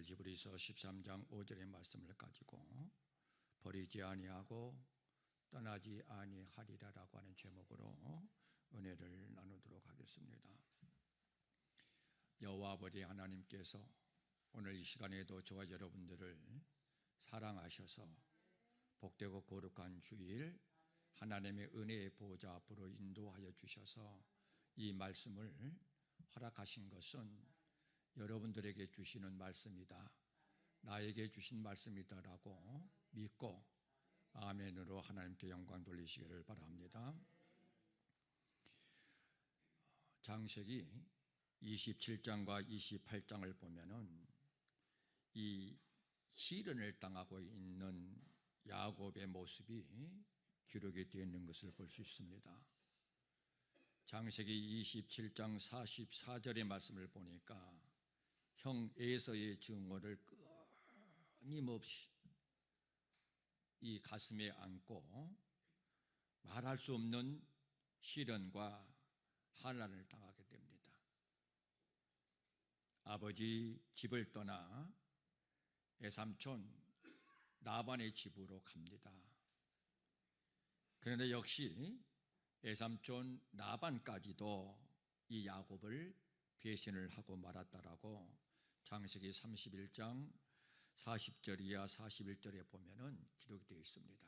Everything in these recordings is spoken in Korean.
오늘 히브리서 13장 5절의 말씀을 가지고 버리지 아니하고 떠나지 아니하리라라고 하는 제목으로 은혜를 나누도록 하겠습니다. 여호와 아버지 하나님께서 오늘 이 시간에도 저와 여러분들을 사랑하셔서 복되고 거룩한 주일 하나님의 은혜의 보좌 앞으로 인도하여 주셔서 이 말씀을 허락하신 것은 여러분들에게 주시는 말씀이다, 나에게 주신 말씀이다라고 믿고 아멘으로 하나님께 영광 돌리시기를 바랍니다. 창세기 27장과 28장을 보면은 이 시련을 당하고 있는 야곱의 모습이 기록이 되어 있는 것을 볼 수 있습니다. 창세기 27장 44절의 말씀을 보니까 형 에서의 증오를 끊임없이 이 가슴에 안고 말할 수 없는 시련과 환난을 당하게 됩니다. 아버지 집을 떠나 외삼촌 라반의 집으로 갑니다. 그런데 역시 외삼촌 라반까지도 이 야곱을 배신을 하고 말았다라고 창세기 31장 40절 이하 41절에 보면은 기록이 되어 있습니다.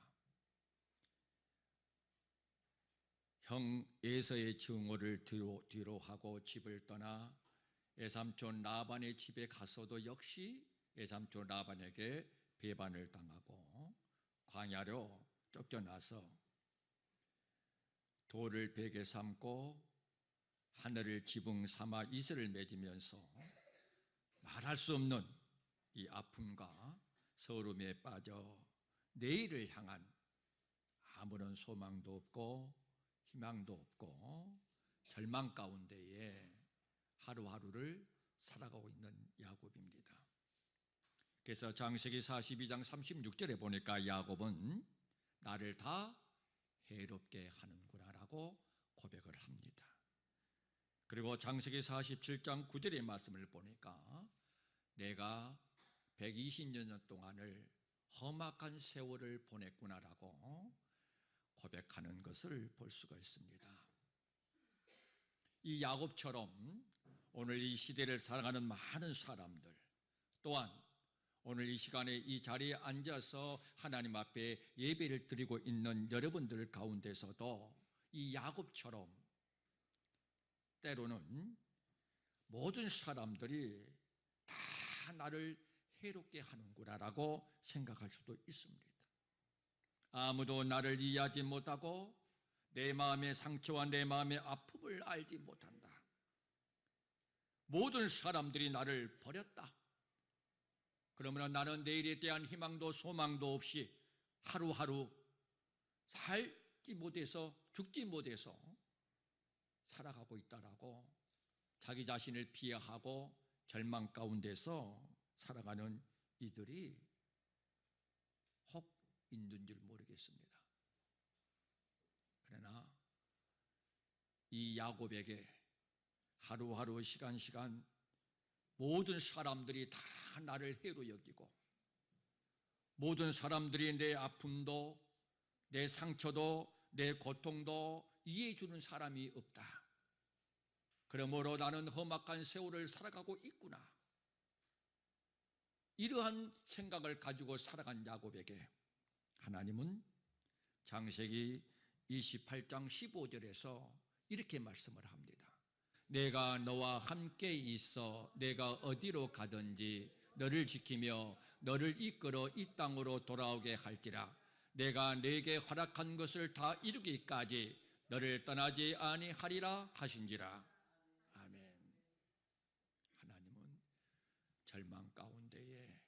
형 에서의 증오를 뒤로 하고 집을 떠나 외삼촌 라반의 집에 가서도 역시 외삼촌 라반에게 배반을 당하고 광야로 쫓겨나서 돌을 베개 삼고 하늘을 지붕 삼아 이슬을 맺으면서 말할 수 없는 이 아픔과 서름에 빠져 내일을 향한 아무런 소망도 없고 희망도 없고 절망 가운데에 하루하루를 살아가고 있는 야곱입니다. 그래서 창세기 42장 36절에 보니까 야곱은 나를 다 해롭게 하는구나 라고 고백을 합니다. 그리고 창세기 47장 9절의 말씀을 보니까 내가 120년 동안을 험악한 세월을 보냈구나라고 고백하는 것을 볼 수가 있습니다. 이 야곱처럼 오늘 이 시대를 살아가는 많은 사람들, 또한 오늘 이 시간에 이 자리에 앉아서 하나님 앞에 예배를 드리고 있는 여러분들 가운데서도 이 야곱처럼 때로는 모든 사람들이 다 나를 해롭게 하는구나라고 생각할 수도 있습니다. 아무도 나를 이해하지 못하고 내 마음의 상처와 내 마음의 아픔을 알지 못한다. 모든 사람들이 나를 버렸다. 그러면 나는 내일에 대한 희망도 소망도 없이 하루하루 살지 못해서 죽지 못해서 살아가고 있다라고 자기 자신을 비하하고 절망 가운데서 살아가는 이들이 혹 있는 줄 모르겠습니다. 그러나 이 야곱에게 하루하루 시간 모든 사람들이 다 나를 해로 여기고 모든 사람들이 내 아픔도 내 상처도 내 고통도 이해해 주는 사람이 없다. 그러므로 나는 험악한 세월을 살아가고 있구나. 이러한 생각을 가지고 살아간 야곱에게 하나님은 창세기 28장 15절에서 이렇게 말씀을 합니다. 내가 너와 함께 있어 내가 어디로 가든지 너를 지키며 너를 이끌어 이 땅으로 돌아오게 할지라. 내가 네게 허락한 것을 다 이루기까지 너를 떠나지 아니하리라 하신지라. 아멘. 하나님은 절망 가운데에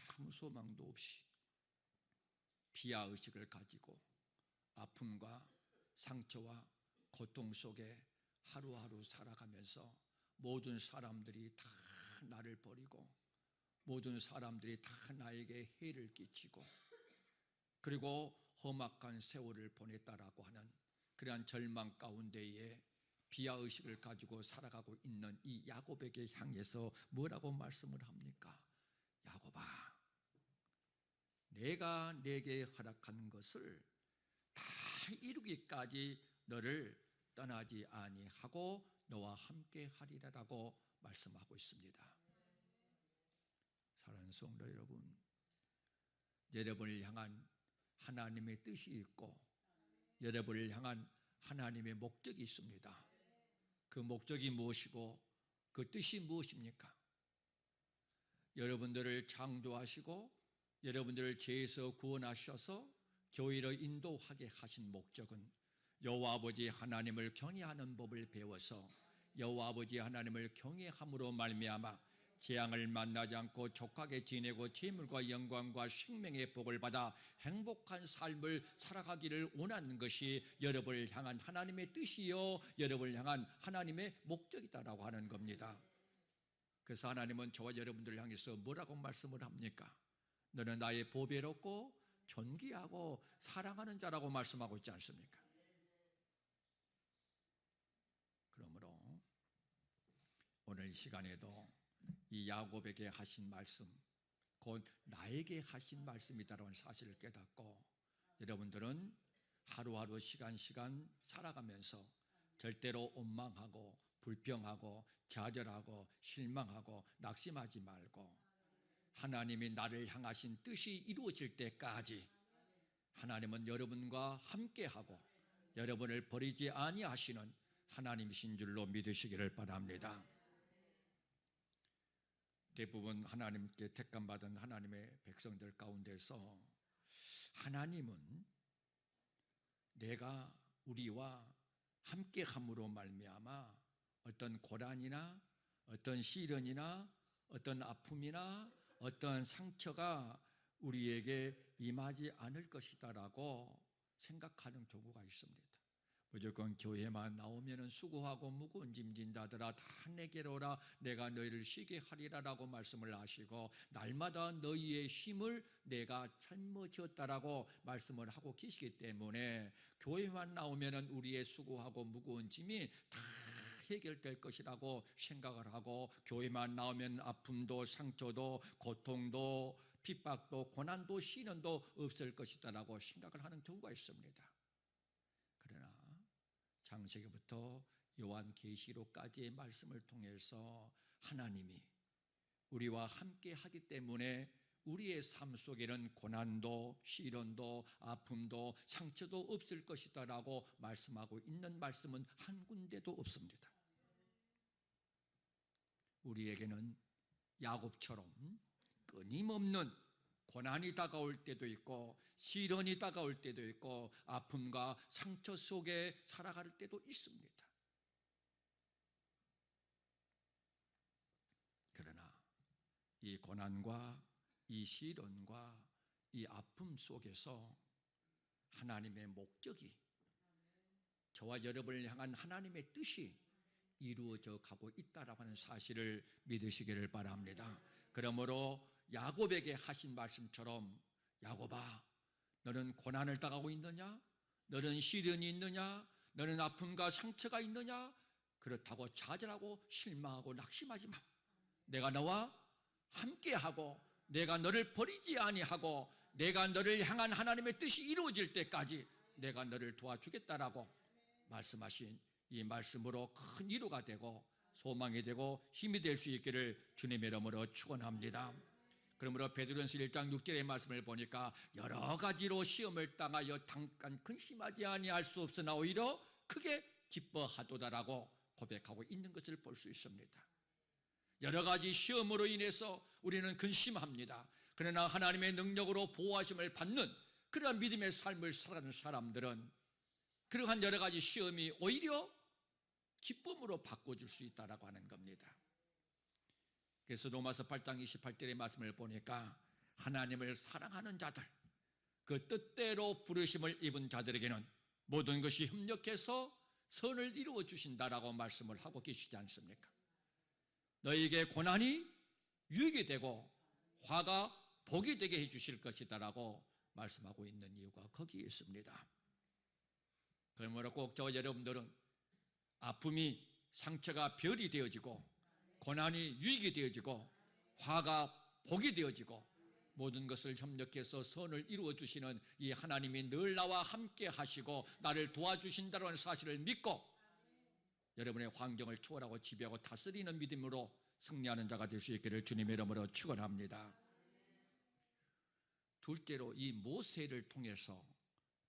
아무 소망도 없이 비하의식을 가지고 아픔과 상처와 고통 속에 하루하루 살아가면서 모든 사람들이 다 나를 버리고 모든 사람들이 다 나에게 해를 끼치고 그리고 험악한 세월을 보냈다라고 하는 그러한 절망 가운데에 비하의식을 가지고 살아가고 있는 이 야곱에게 향해서 뭐라고 말씀을 합니까? 야곱아, 내가 내게 허락한 것을 다 이루기까지 너를 떠나지 아니하고 너와 함께 하리라라고 말씀하고 있습니다. 사랑하는 성도 여러분, 여러분을 향한 하나님의 뜻이 있고 여러분을 향한 하나님의 목적이 있습니다. 그 목적이 무엇이고 그 뜻이 무엇입니까? 여러분들을 창조하시고 여러분들을 죄에서 구원하셔서 교회를 인도하게 하신 목적은 여호와 아버지 하나님을 경외하는 법을 배워서 여호와 아버지 하나님을 경외함으로 말미암아 재앙을 만나지 않고 족하게 지내고 재물과 영광과 생명의 복을 받아 행복한 삶을 살아가기를 원하는 것이 여러분을 향한 하나님의 뜻이요 여러분을 향한 하나님의 목적이다라고 하는 겁니다. 그래서 하나님은 저와 여러분들을 향해서 뭐라고 말씀을 합니까? 너는 나의 보배롭고 존귀하고 사랑하는 자라고 말씀하고 있지 않습니까? 그러므로 오늘 이 시간에도 이 야곱에게 하신 말씀, 곧 나에게 하신 말씀이다라는 사실을 깨닫고 여러분들은 하루하루 시간 살아가면서 절대로 원망하고 불평하고 좌절하고 실망하고 낙심하지 말고 하나님이 나를 향하신 뜻이 이루어질 때까지 하나님은 여러분과 함께하고 여러분을 버리지 아니하시는 하나님이신 줄로 믿으시기를 바랍니다. 대부분 하나님께 택감받은 하나님의 백성들 가운데서 하나님은 내가 우리와 함께함으로 말미암아 어떤 고난이나 어떤 시련이나 어떤 아픔이나 어떤 상처가 우리에게 임하지 않을 것이다라고 생각하는 경우가 있습니다. 무조건 교회만 나오면 수고하고 무거운 짐 진다더라 다 내게로 오라 내가 너희를 쉬게 하리라라고 말씀을 하시고 날마다 너희의 힘을 내가 짊어졌다라고 말씀을 하고 계시기 때문에 교회만 나오면 우리의 수고하고 무거운 짐이 다 해결될 것이라고 생각을 하고 교회만 나오면 아픔도 상처도 고통도 핍박도 고난도 시련도 없을 것이다라고 생각을 하는 경우가 있습니다. 그러나 창세기부터 요한계시록까지의 말씀을 통해서 하나님이 우리와 함께 하기 때문에 우리의 삶 속에는 고난도 시련도 아픔도 상처도 없을 것이다라고 말씀하고 있는 말씀은 한 군데도 없습니다. 우리에게는 야곱처럼 끊임없는 고난이 다가올 때도 있고 시련이 다가올 때도 있고 아픔과 상처 속에 살아갈 때도 있습니다. 그러나 이 고난과 이 시련과 이 아픔 속에서 하나님의 목적이 저와 여러분을 향한 하나님의 뜻이 이루어져 가고 있다라고 하는 사실을 믿으시기를 바랍니다. 그러므로 야곱에게 하신 말씀처럼 야곱아 너는 고난을 당하고 있느냐? 너는 시련이 있느냐? 너는 아픔과 상처가 있느냐? 그렇다고 좌절하고 실망하고 낙심하지 마. 내가 너와 함께하고 내가 너를 버리지 아니하고 내가 너를 향한 하나님의 뜻이 이루어질 때까지 내가 너를 도와주겠다라고 말씀하신 이 말씀으로 큰 위로가 되고 소망이 되고 힘이 될 수 있기를 주님의 이름으로 축원합니다. 그러므로 베드로전서 1장 6절의 말씀을 보니까 여러 가지로 시험을 당하여 잠깐 근심하지 아니할 수 없으나 오히려 크게 기뻐하도다라고 고백하고 있는 것을 볼 수 있습니다. 여러 가지 시험으로 인해서 우리는 근심합니다. 그러나 하나님의 능력으로 보호하심을 받는 그러한 믿음의 삶을 살아가는 사람들은 그러한 여러 가지 시험이 오히려 기쁨으로 바꿔줄 수 있다라고 하는 겁니다. 그래서 로마서 8장 28절의 말씀을 보니까 하나님을 사랑하는 자들, 그 뜻대로 부르심을 입은 자들에게는 모든 것이 협력해서 선을 이루어 주신다라고 말씀을 하고 계시지 않습니까? 너희에게 고난이 유익이 되고 화가 복이 되게 해주실 것이다라고 말씀하고 있는 이유가 거기에 있습니다. 그러므로 꼭 저와 여러분들은 아픔이 상처가 별이 되어지고 고난이 유익이 되어지고 화가 복이 되어지고 모든 것을 협력해서 선을 이루어 주시는 이 하나님이 늘 나와 함께 하시고 나를 도와주신다는 사실을 믿고 여러분의 환경을 초월하고 지배하고 다스리는 믿음으로 승리하는 자가 될 수 있기를 주님의 이름으로 축원합니다. 둘째로 이 모세를 통해서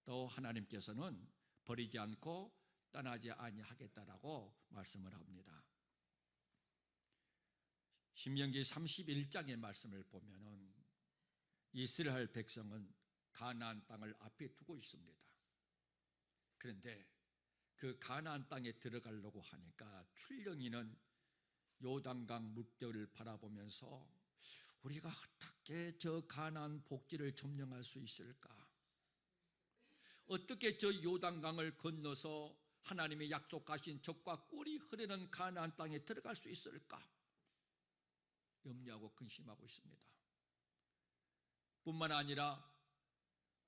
또 하나님께서는 버리지 않고 떠나지 아니하겠다라고 말씀을 합니다. 신명기 31장의 말씀을 보면은 이스라엘 백성은 가나안 땅을 앞에 두고 있습니다. 그런데 그 가나안 땅에 들어가려고 하니까 출령이는 요단강 물결을 바라보면서 우리가 어떻게 저 가나안 복지를 점령할 수 있을까? 어떻게 저 요단강을 건너서 하나님의 약속하신 젖과 꿀이 흐르는 가나안 땅에 들어갈 수 있을까? 염려하고 근심하고 있습니다. 뿐만 아니라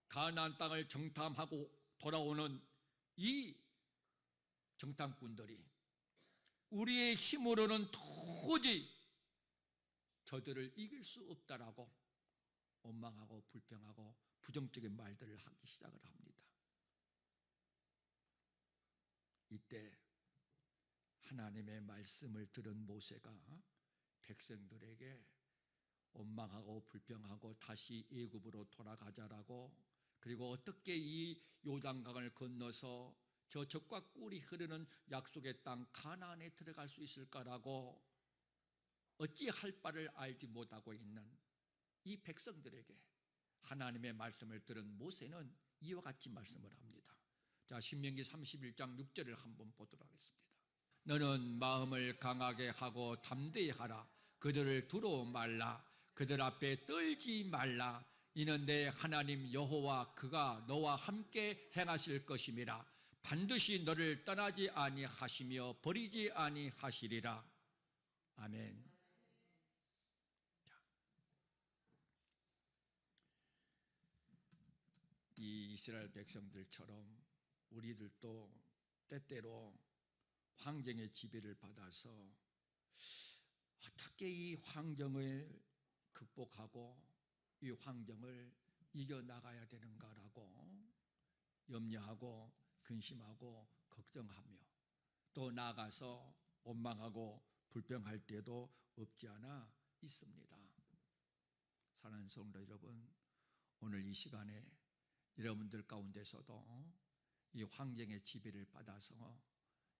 가나안 땅을 정탐하고 돌아오는 이 정탐꾼들이 우리의 힘으로는 도저히 저들을 이길 수 없다라고 원망하고 불평하고 부정적인 말들을 하기 시작을 합니다. 이때 하나님의 말씀을 들은 모세가 백성들에게 원망하고 불평하고 다시 애굽으로 돌아가자라고, 그리고 어떻게 이 요단강을 건너서 저 젖과 꿀이 흐르는 약속의 땅 가나안에 들어갈 수 있을까라고 어찌할 바를 알지 못하고 있는 이 백성들에게 하나님의 말씀을 들은 모세는 이와 같이 말씀을 합니다. 자, 신명기 31장 6절을 한번 보도록 하겠습니다. 너는 마음을 강하게 하고 담대히 하라. 그들을 두려워 말라. 그들 앞에 떨지 말라. 이는 내 하나님 여호와 그가 너와 함께 행하실 것임이라. 반드시 너를 떠나지 아니하시며 버리지 아니하시리라. 아멘. 이 이스라엘 백성들처럼 우리들도 때때로 환경의 지배를 받아서 어떻게 이 환경을 극복하고 이 환경을 이겨나가야 되는가라고 염려하고 근심하고 걱정하며 또 나아가서 원망하고 불평할 때도 없지 않아 있습니다. 사랑하는 성도 여러분, 오늘 이 시간에 여러분들 가운데서도 이 환경의 지배를 받아서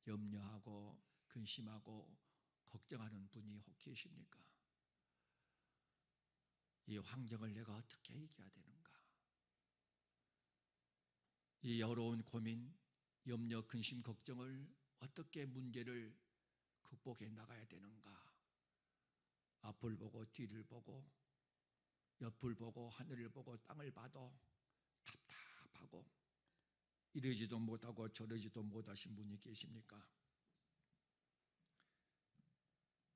염려하고 근심하고 걱정하는 분이 혹 계십니까? 이 환경을 내가 어떻게 이겨야 되는가? 이 어려운 고민, 염려, 근심, 걱정을 어떻게 문제를 극복해 나가야 되는가? 앞을 보고 뒤를 보고 옆을 보고 하늘을 보고 땅을 봐도 답답하고 이러지도 못하고 저러지도 못하신 분이 계십니까?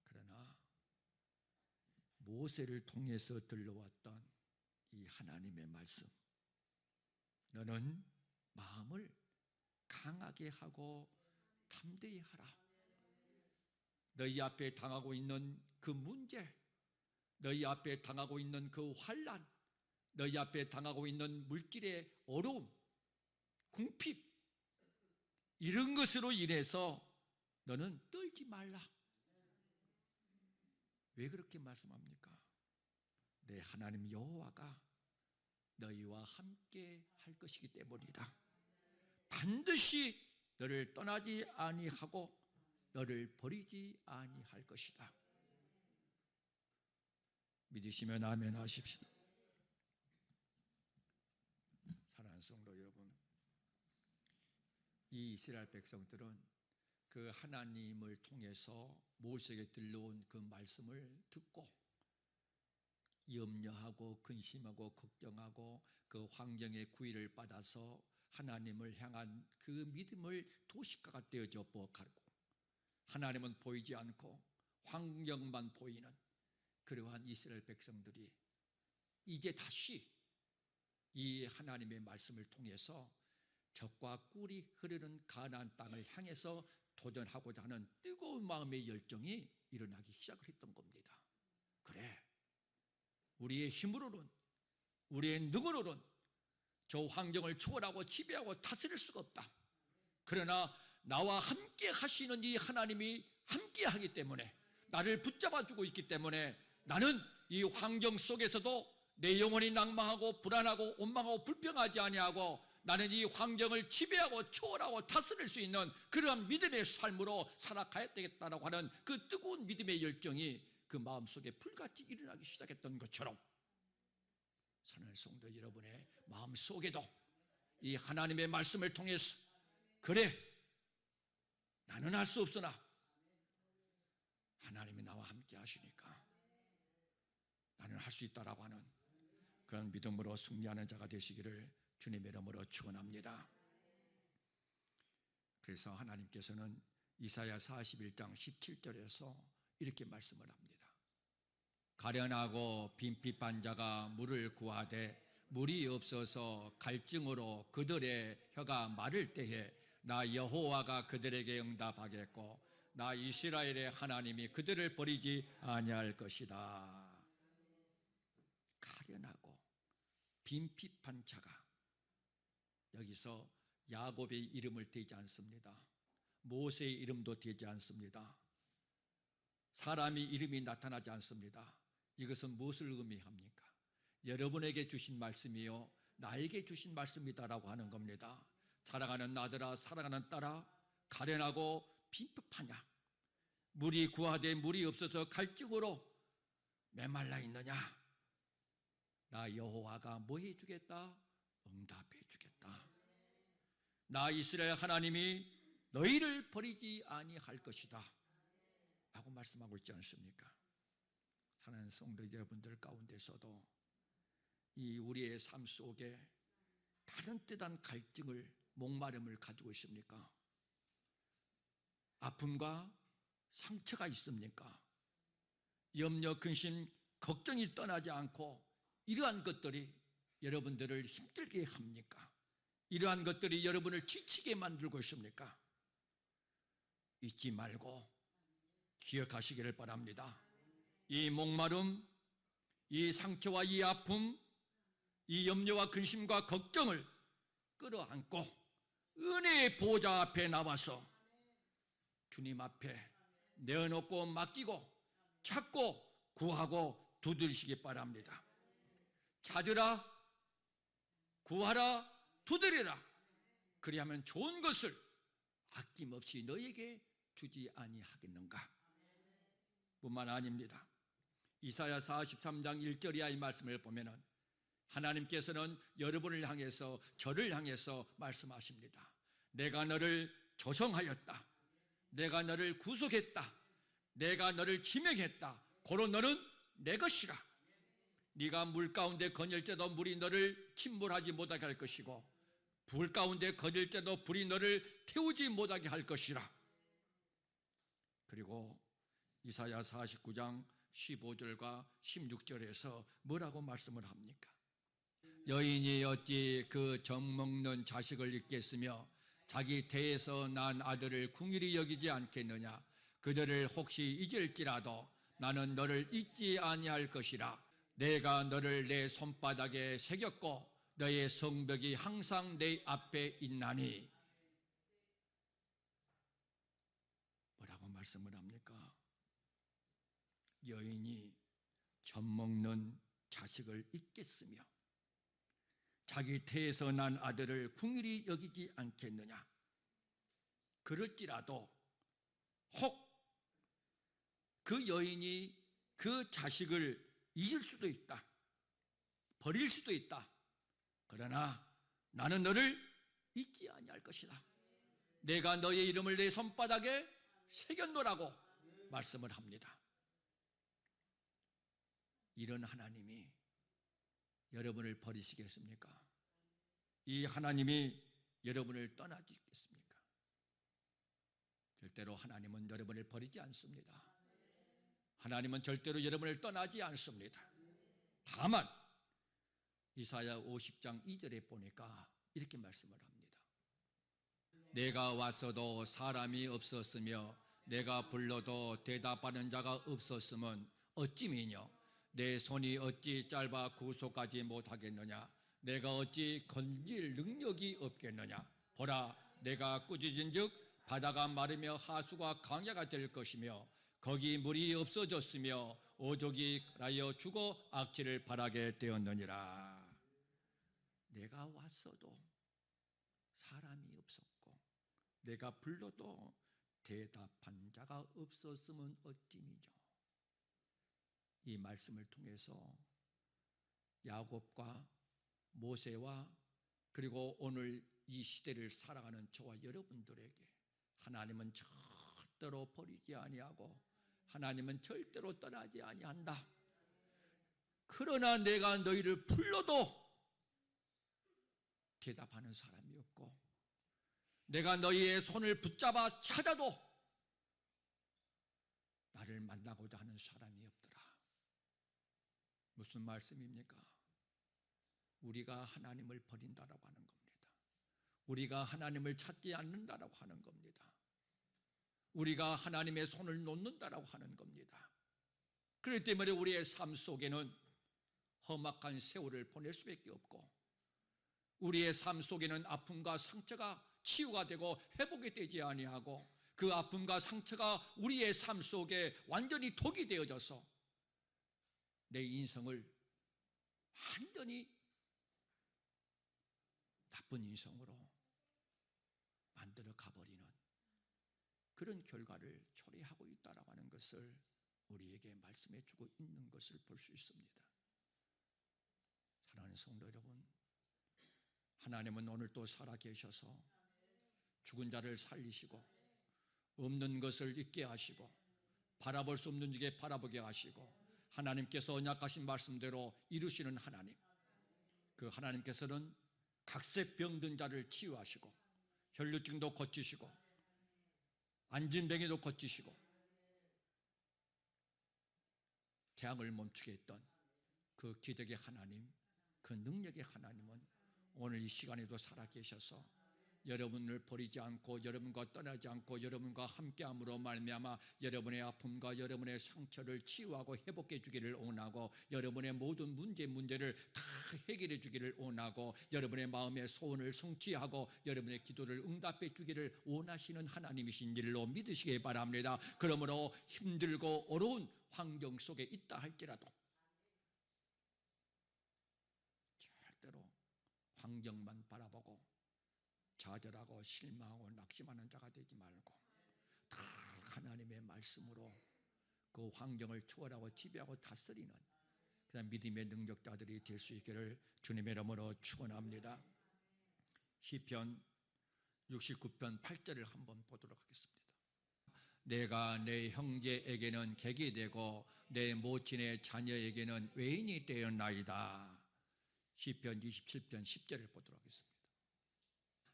그러나 모세를 통해서 들려왔던 이 하나님의 말씀, 너는 마음을 강하게 하고 담대히 하라. 너희 앞에 당하고 있는 그 문제, 너희 앞에 당하고 있는 그 환난, 너희 앞에 당하고 있는 물질의 어려움, 궁핍, 이런 것으로 인해서 너는 떨지 말라. 왜 그렇게 말씀합니까? 내 하나님 여호와가 너희와 함께 할 것이기 때문이다. 반드시 너를 떠나지 아니하고 너를 버리지 아니할 것이다. 믿으시면 아멘 하십시오. 사랑하는 성도 여러분, 이 이스라엘 백성들은 그 하나님을 통해서 모세에게 들려온 그 말씀을 듣고 염려하고 근심하고 걱정하고 그 환경의 구의를 받아서 하나님을 향한 그 믿음을 도식화가 되어져 가고, 하나님은 보이지 않고 환경만 보이는 그러한 이스라엘 백성들이 이제 다시 이 하나님의 말씀을 통해서 젖과 꿀이 흐르는 가나안 땅을 향해서 도전하고자 하는 뜨거운 마음의 열정이 일어나기 시작을 했던 겁니다. 그래, 우리의 힘으로는, 우리의 능으로는 저 환경을 초월하고 지배하고 다스릴 수가 없다. 그러나 나와 함께 하시는 이 하나님이 함께 하기 때문에, 나를 붙잡아주고 있기 때문에 나는 이 환경 속에서도 내 영혼이 낭망하고 불안하고 원망하고 불평하지 아니하고 나는 이 환경을 지배하고 초월하고 다스릴 수 있는 그러한 믿음의 삶으로 살아가야 되겠다라고 하는 그 뜨거운 믿음의 열정이 그 마음속에 불같이 일어나기 시작했던 것처럼, 사랑하는 성도 여러분의 마음속에도 이 하나님의 말씀을 통해서, 그래, 나는 할 수 없으나 하나님이 나와 함께 하시니까 나는 할 수 있다라고 하는 그런 믿음으로 승리하는 자가 되시기를 주님의 이름으로 축원합니다. 그래서 하나님께서는 이사야 41장 17절에서 이렇게 말씀을 합니다. 가련하고 빈핍한 자가 물을 구하되 물이 없어서 갈증으로 그들의 혀가 마를 때에 나 여호와가 그들에게 응답하겠고 나 이스라엘의 하나님이 그들을 버리지 아니할 것이다. 가련하고 빈핍한 자가, 여기서 야곱의 이름을 대지 않습니다. 모세의 이름도 대지 않습니다. 사람의 이름이 나타나지 않습니다. 이것은 무엇을 의미합니까? 여러분에게 주신 말씀이요 나에게 주신 말씀이다라고 하는 겁니다. 사랑하는 아들아, 사랑하는 딸아, 가련하고 빈핍하냐? 물이 구하되 물이 없어서 갈증으로 메말라 있느냐? 나 여호와가 뭐 해주겠다? 응답해 주겠다. 나 이스라엘 하나님이 너희를 버리지 아니할 것이다 라고 말씀하고 있지 않습니까? 사랑하는 성도 여러분들 가운데서도 이 우리의 삶 속에 다른 뜻한 갈증을, 목마름을 가지고 있습니까? 아픔과 상처가 있습니까? 염려, 근심, 걱정이 떠나지 않고 이러한 것들이 여러분들을 힘들게 합니까? 이러한 것들이 여러분을 지치게 만들고 있습니까? 잊지 말고 기억하시기를 바랍니다. 이 목마름, 이 상처와 이 아픔, 이 염려와 근심과 걱정을 끌어안고 은혜의 보좌 앞에 나와서 주님 앞에 내어놓고 맡기고 찾고 구하고 두드리시기 바랍니다. 찾으라, 구하라, 두드리라. 그리하면 좋은 것을 아낌없이 너에게 주지 아니하겠는가? 뿐만 아닙니다. 이사야 43장 1절이야 이 말씀을 보면은 하나님께서는 여러분을 향해서, 저를 향해서 말씀하십니다. 내가 너를 조성하였다. 내가 너를 구속했다. 내가 너를 지명했다. 고로 너는 내 것이라. 네가 물 가운데 거닐때도 물이 너를 침몰하지 못하게 할 것이고 불 가운데 거닐때도 불이 너를 태우지 못하게 할 것이라. 그리고 이사야 49장 15절과 16절에서 뭐라고 말씀을 합니까? 여인이 어찌 그 젖먹는 자식을 잊겠으며 자기 태에서 난 아들을 궁일이 여기지 않겠느냐? 그들을 혹시 잊을지라도 나는 너를 잊지 아니할 것이라. 내가 너를 내 손바닥에 새겼고 너의 성벽이 항상 내 앞에 있나니. 뭐라고 말씀을 합니까? 여인이 젖먹는 자식을 잊겠으며 자기 태에서 난 아들을 궁일이 여기지 않겠느냐? 그럴지라도 혹 그 여인이 그 자식을 잊을 수도 있다. 버릴 수도 있다. 그러나 나는 너를 잊지 아니할 것이다. 내가 너의 이름을 내 손바닥에 새겼노라고 말씀을 합니다. 이런 하나님이 여러분을 버리시겠습니까? 이 하나님이 여러분을 떠나시겠습니까? 절대로 하나님은 여러분을 버리지 않습니다. 하나님은 절대로 여러분을 떠나지 않습니다. 다만 이사야 50장 2절에 보니까 이렇게 말씀을 합니다. 내가 왔어도 사람이 없었으며 내가 불러도 대답하는 자가 없었으면 어찌미뇨. 내 손이 어찌 짧아 구속하지 못하겠느냐. 내가 어찌 건질 능력이 없겠느냐. 보라, 내가 꾸짖은즉 바다가 마르며 하수가 강야가 될 것이며 거기 물이 없어졌으며 오족이 라여 죽어 악취를 발하게 되었느니라. 내가 왔어도 사람이 없었고 내가 불러도 대답한 자가 없었으면 어찌미뇨. 이 말씀을 통해서 야곱과 모세와 그리고 오늘 이 시대를 살아가는 저와 여러분들에게 하나님은 절대로 버리지 아니하고 하나님은 절대로 떠나지 아니한다. 그러나 내가 너희를 불러도 대답하는 사람이 없고 내가 너희의 손을 붙잡아 찾아도 나를 만나고자 하는 사람이 없더라. 무슨 말씀입니까? 우리가 하나님을 버린다라고 하는 겁니다. 우리가 하나님을 찾지 않는다라고 하는 겁니다. 우리가 하나님의 손을 놓는다라고 하는 겁니다. 그렇기 때문에 우리의 삶 속에는 험악한 세월을 보낼 수밖에 없고 우리의 삶 속에는 아픔과 상처가 치유가 되고 회복이 되지 아니하고 그 아픔과 상처가 우리의 삶 속에 완전히 독이 되어져서 내 인생을 완전히 나쁜 인생으로 만들어 가버리는 그런 결과를 초래하고 있다라고 하는 것을 우리에게 말씀해 주고 있는 것을 볼 수 있습니다. 사랑하는 성도 여러분, 하나님은 오늘 또 살아계셔서 죽은 자를 살리시고 없는 것을 있게 하시고 바라볼 수 없는 중에 바라보게 하시고 하나님께서 언약하신 말씀대로 이루시는 하나님, 그 하나님께서는 각세 병든 자를 치유하시고 혈루증도 고치시고 안진병에도 고치시고 태양을 멈추게 했던 그 기적의 하나님, 그 능력의 하나님은 오늘 이 시간에도 살아계셔서 여러분을 버리지 않고 여러분과 떠나지 않고 여러분과 함께함으로 말미암아 여러분의 아픔과 여러분의 상처를 치유하고 회복해 주기를 원하고 여러분의 모든 문제를 다 해결해 주기를 원하고 여러분의 마음의 소원을 성취하고 여러분의 기도를 응답해 주기를 원하시는 하나님이신 줄로 믿으시기 바랍니다. 그러므로 힘들고 어려운 환경 속에 있다 할지라도 절대로 환경만 바라보고 좌절하고 실망하고 낙심하는 자가 되지 말고 다 하나님의 말씀으로 그 환경을 초월하고 지배하고 다스리는 그런 믿음의 능력자들이 될 수 있기를 주님의 이름으로 축원합니다. 시편 69편 8절을 한번 보도록 하겠습니다. 내가 내 형제에게는 객이 되고 내 모친의 자녀에게는 외인이 되었나이다. 시편 27편 10절을 보도록 하겠습니다.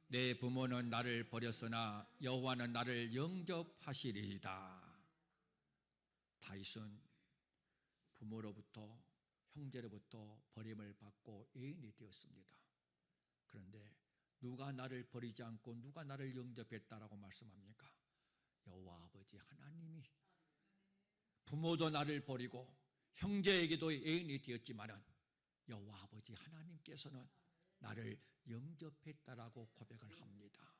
내 부모는 나를 버렸으나 여호와는 나를 영접하시리이다. 다윗은 부모로부터 형제로부터 버림을 받고 애인이 되었습니다. 그런데 누가 나를 버리지 않고 누가 나를 영접했다라고 말씀합니까? 여호와 아버지 하나님이. 부모도 나를 버리고 형제에게도 애인이 되었지만은 여호와 아버지 하나님께서는 나를 영접했다라고 고백을 합니다.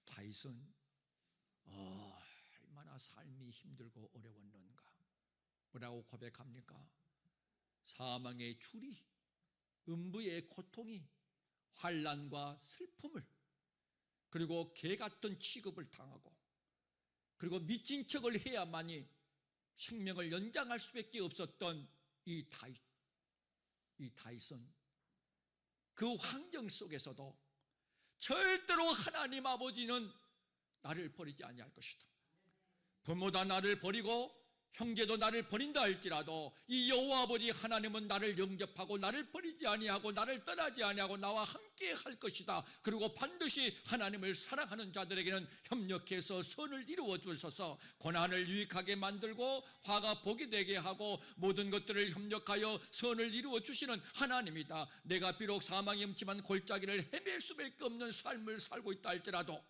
다윗은 얼마나 삶이 힘들고 어려웠는가. 뭐라고 고백합니까? 사망의 줄이, 음부의 고통이, 환난과 슬픔을, 그리고 개 같은 취급을 당하고 그리고 미친 척을 해야만이 생명을 연장할 수밖에 없었던 이 다윗은 그 환경 속에서도 절대로 하나님 아버지는 나를 버리지 아니할 것이다. 부모다 나를 버리고 형제도 나를 버린다 할지라도 이 여호와 아버지 하나님은 나를 영접하고 나를 버리지 아니하고 나를 떠나지 아니하고 나와 함께 할 것이다. 그리고 반드시 하나님을 사랑하는 자들에게는 협력해서 선을 이루어 주셔서 고난을 유익하게 만들고 화가 복이 되게 하고 모든 것들을 협력하여 선을 이루어 주시는 하나님이다. 내가 비록 사망이 엄침한 골짜기를 헤맬 수밖에 없는 삶을 살고 있다 할지라도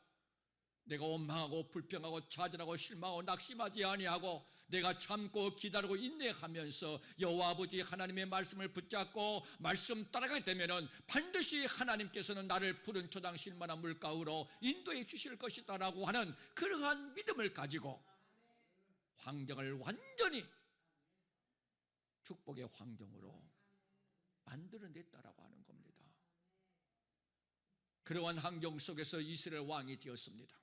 내가 원망하고 불평하고 좌절하고 실망하고 낙심하지 아니하고 내가 참고 기다리고 인내하면서 여호와 아버지 하나님의 말씀을 붙잡고 말씀 따라가게 되면은 반드시 하나님께서는 나를 푸른 초당 실만한 물가으로 인도해 주실 것이다라고 하는 그러한 믿음을 가지고 환경을 완전히 축복의 환경으로 만들어냈다라고 하는 겁니다. 그러한 환경 속에서 이스라엘 왕이 되었습니다.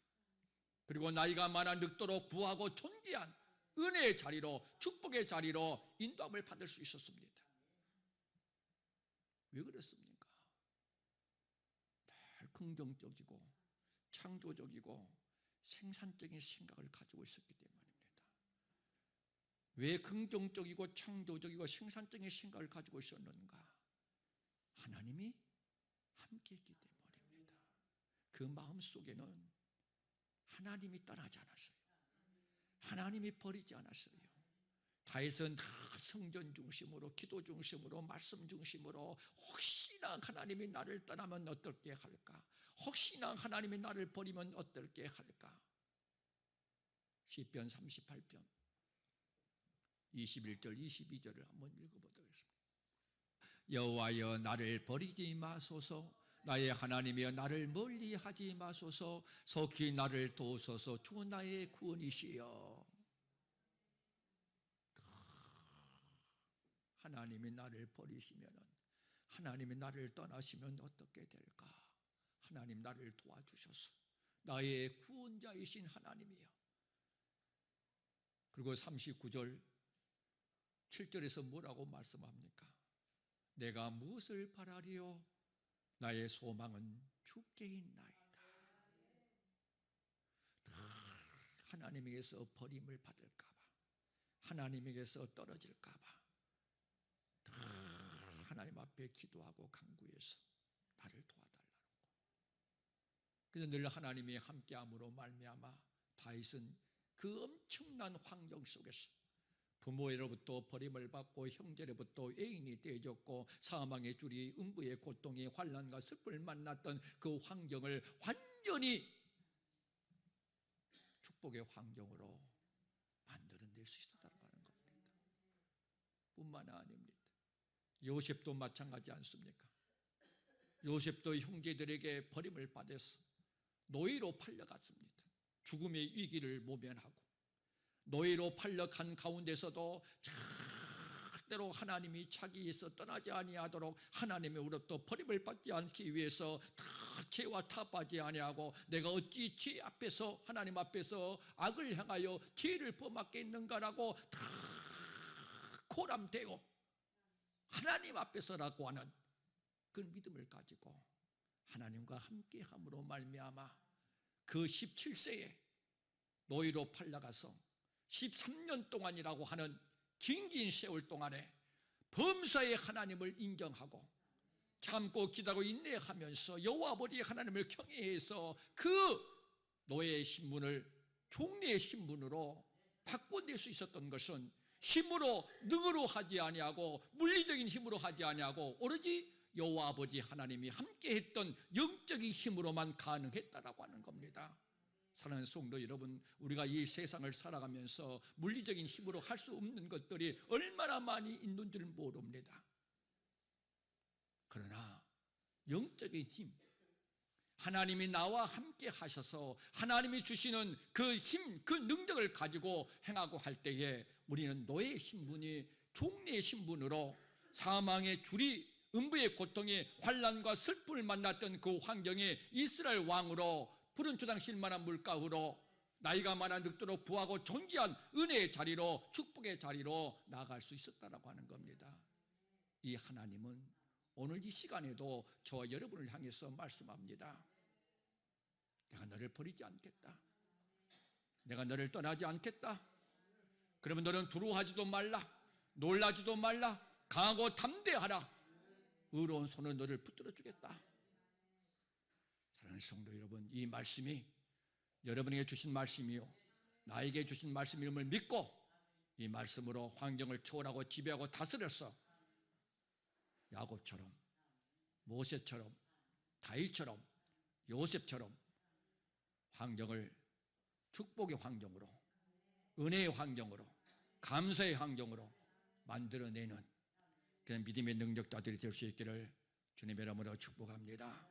그리고 나이가 많아 늙도록 구하고 존귀한 은혜의 자리로 축복의 자리로 인도함을 받을 수 있었습니다. 왜 그랬습니까? 늘 긍정적이고 창조적이고 생산적인 생각을 가지고 있었기 때문입니다. 왜 긍정적이고 창조적이고 생산적인 생각을 가지고 있었는가? 하나님이 함께 했기 때문입니다. 그 마음 속에는 하나님이 떠나지 않았어요. 하나님이 버리지 않았어요. 다윗은 다 성전 중심으로 기도 중심으로 말씀 중심으로 혹시나 하나님이 나를 떠나면 어떨게 할까? 혹시나 하나님이 나를 버리면 어떨게 할까? 시편 38편 21절 22절을 한번 읽어보도록 하겠습니다. 여호와여 나를 버리지 마소서. 나의 하나님이여 나를 멀리하지 마소서. 속히 나를 도우소서. 주 나의 구원이시여. 하나님이 나를 버리시면, 하나님이 나를 떠나시면 어떻게 될까? 하나님 나를 도와주셔서 나의 구원자이신 하나님이여. 그리고 39절 7절에서 뭐라고 말씀합니까? 내가 무엇을 바라리요? 나의 소망은 주께 있나이다. 하나님에게서 버림을 받을까 봐, 하나님에게서 떨어질까 봐 하나님 앞에 기도하고 간구해서 나를 도와달라는 거. 그래서 늘 하나님이 함께함으로 말미암아 다윗은 그 엄청난 환경 속에서 부모로부터 버림을 받고 형제로부터 애인이 되어졌고 사망의 줄이 음부의 고통이 환난과 슬픔을 만났던 그 환경을 완전히 축복의 환경으로 만들어낼 수 있었다는 겁니다. 뿐만 아닙니다. 요셉도 마찬가지 않습니까? 요셉도 형제들에게 버림을 받아서 노예로 팔려갔습니다. 죽음의 위기를 모면하고 노예로 팔려간 가운데서도 절대로 하나님이 자기에서 떠나지 아니하도록 하나님으로부터 버림을 받지 않기 위해서 다 죄와 타협하지 아니하고 내가 어찌 죄 앞에서 하나님 앞에서 악을 향하여 죄를 범하겠는가라고 다 고람되고 하나님 앞에서라고 하는 그 믿음을 가지고 하나님과 함께함으로 말미암아 그 17세에 노예로 팔려가서 13년 동안이라고 하는 긴 세월 동안에 범사의 하나님을 인정하고 참고 기다리고 인내하면서 여호와 아버지 하나님을 경외해서 그 노예의 신분을 종리의 신분으로 바꿔낼 수 있었던 것은 힘으로 능으로 하지 아니하고 물리적인 힘으로 하지 아니하고 오로지 여호와 아버지 하나님이 함께했던 영적인 힘으로만 가능했다라고 하는 겁니다. 사랑하는 성도 여러분, 우리가 이 세상을 살아가면서 물리적인 힘으로 할 수 없는 것들이 얼마나 많이 있는 줄 모릅니다. 그러나 영적인 힘, 하나님이 나와 함께 하셔서 하나님이 주시는 그 힘, 그 능력을 가지고 행하고 할 때에 우리는 노예의 신분이 종리의 신분으로 사망의 줄이 음부의 고통이 환난과 슬픔을 만났던 그 환경에 이스라엘 왕으로 푸른 초당 실만한 물가으로 나이가 많아 늙도록 부하고 존귀한 은혜의 자리로 축복의 자리로 나아갈 수 있었다라고 하는 겁니다. 이 하나님은 오늘 이 시간에도 저와 여러분을 향해서 말씀합니다. 내가 너를 버리지 않겠다. 내가 너를 떠나지 않겠다. 그러면 너는 두려워하지도 말라, 놀라지도 말라, 강하고 담대하라. 의로운 손으로 너를 붙들어 주겠다. 사랑하는 성도 여러분, 이 말씀이 여러분에게 주신 말씀이요, 나에게 주신 말씀임을 믿고 이 말씀으로 환경을 초월하고 지배하고 다스려서 야곱처럼, 모세처럼, 다윗처럼, 요셉처럼 환경을 축복의 환경으로, 은혜의 환경으로, 감사의 환경으로 만들어내는 그런 믿음의 능력자들이 될 수 있기를 주님의 이름으로 축복합니다.